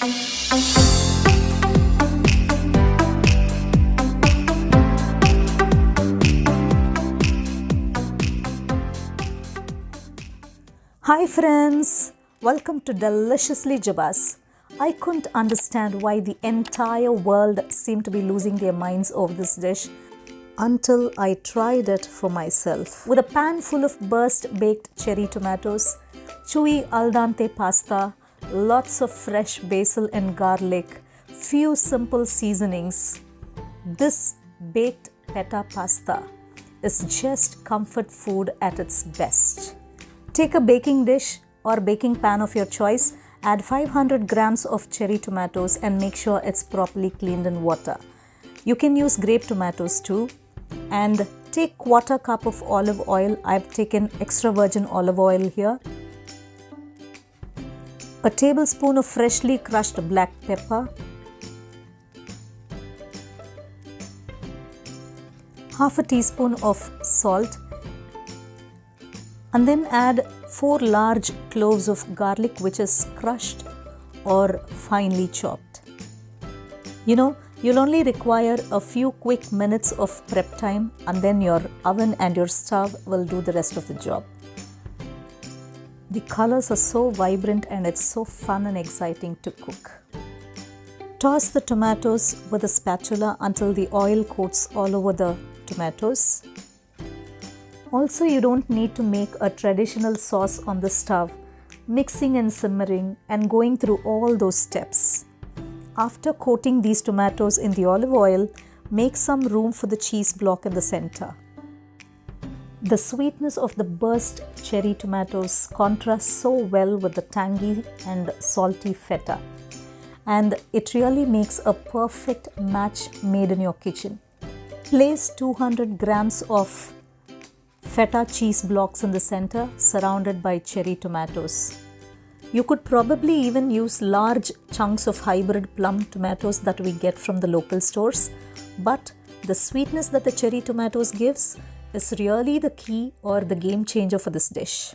Hi friends, welcome to Deliciously Jebas. I couldn't understand why the entire world seemed to be losing their minds over this dish until I tried it for myself. With a pan full of burst baked cherry tomatoes, chewy al dente pasta, lots of fresh basil and garlic, few simple seasonings, this baked feta pasta is just comfort food at its best. Take a baking dish or baking pan of your choice, add 500 grams of cherry tomatoes and make sure it's properly cleaned in water. You can use grape tomatoes too, and take quarter cup of olive oil. I've taken extra virgin olive oil here. A tablespoon of freshly crushed black pepper, half a teaspoon of salt, and then add 4 large cloves of garlic which is crushed or finely chopped. You'll only require a few quick minutes of prep time, and then your oven and your stove will do the rest of the job. The colors are so vibrant and it's so fun and exciting to cook. Toss the tomatoes with a spatula until the oil coats all over the tomatoes. Also, you don't need to make a traditional sauce on the stove, mixing and simmering and going through all those steps. After coating these tomatoes in the olive oil, make some room for the cheese block in the center. The sweetness of the burst cherry tomatoes contrasts so well with the tangy and salty feta, and it really makes a perfect match made in your kitchen. Place 200 grams of feta cheese blocks in the center, surrounded by cherry tomatoes. You could probably even use large chunks of hybrid plum tomatoes that we get from the local stores, but the sweetness that the cherry tomatoes gives is really the key or the game changer for this dish.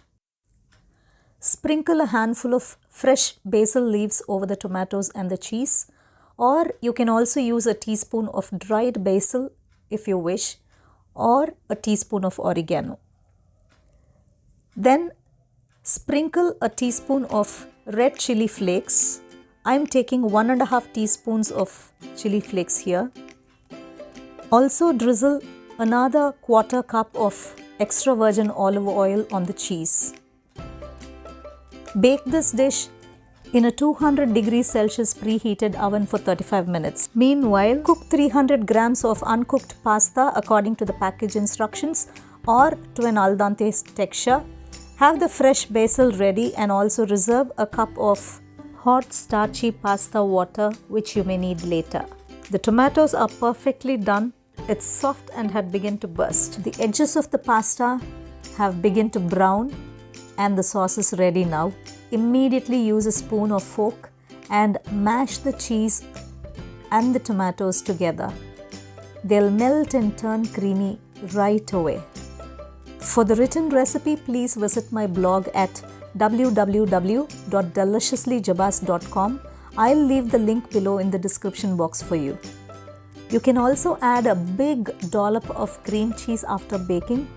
Sprinkle a handful of fresh basil leaves over the tomatoes and the cheese, or you can also use a teaspoon of dried basil if you wish, or a teaspoon of oregano. Then sprinkle a teaspoon of red chili flakes. I'm taking 1.5 teaspoons of chili flakes here. Also drizzle another quarter cup of extra virgin olive oil on the cheese. Bake this dish in a 200 degrees Celsius preheated oven for 35 minutes. Meanwhile, cook 300 grams of uncooked pasta according to the package instructions or to an al dente texture. Have the fresh basil ready and also reserve a cup of hot starchy pasta water which you may need later. The tomatoes are perfectly done. It's soft and had begun to burst. The edges of the pasta have begun to brown and the sauce is ready now. Immediately use a spoon or fork and mash the cheese and the tomatoes together. They'll melt and turn creamy right away. For the written recipe, please visit my blog at www.deliciouslyjebas.com. I'll leave the link below in the description box for you. You can also add a big dollop of cream cheese after baking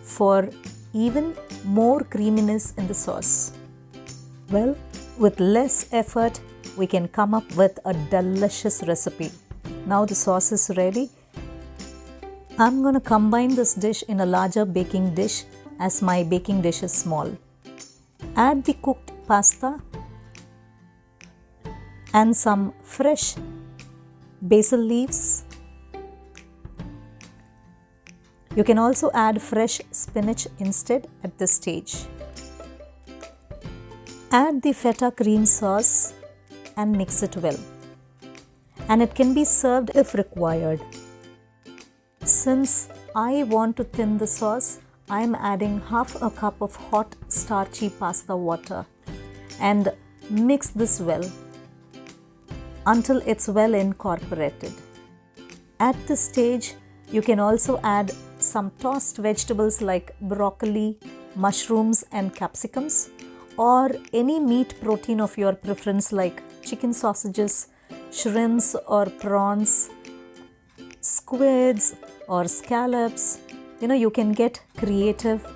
for even more creaminess in the sauce. Well, with less effort, we can come up with a delicious recipe. Now the sauce is ready. I'm going to combine this dish in a larger baking dish as my baking dish is small. Add the cooked pasta and some fresh basil leaves. You can also add fresh spinach instead at this stage. Add the feta cream sauce and mix it well. And it can be served if required. Since I want to thin the sauce, I am adding half a cup of hot starchy pasta water and mix this well until it's well incorporated. At this stage, you can also add some tossed vegetables like broccoli, mushrooms and capsicums, or any meat protein of your preference like chicken sausages, shrimps or prawns, squids or scallops. You can get creative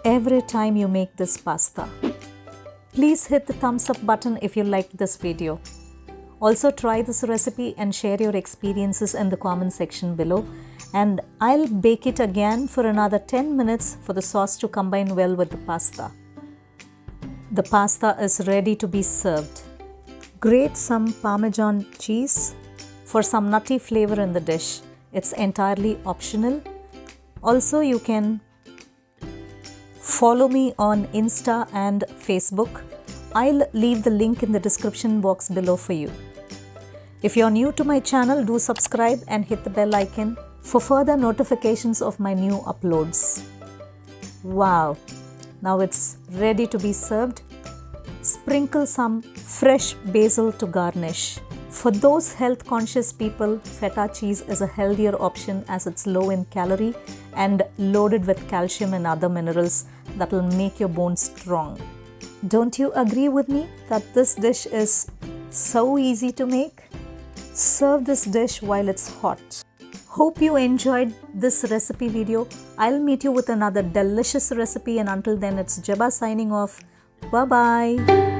every time you make this pasta. Please hit the thumbs up button if you liked this video. Also try this recipe and share your experiences in the comment section below. And I'll bake it again for another 10 minutes for the sauce to combine well with the pasta. The pasta is ready to be served. Grate some Parmesan cheese for some nutty flavor in the dish. It's entirely optional. Also, you can follow me on Insta and Facebook. I'll leave the link in the description box below for you. If you're new to my channel, do subscribe and hit the bell icon for further notifications of my new uploads. Wow! Now it's ready to be served. Sprinkle some fresh basil to garnish. For those health conscious people, feta cheese is a healthier option as it's low in calorie and loaded with calcium and other minerals that will make your bones strong. Don't you agree with me that this dish is so easy to make? Serve this dish while it's hot. Hope you enjoyed this recipe video. I'll meet you with another delicious recipe, and until then, it's Jeba signing off. Bye-bye.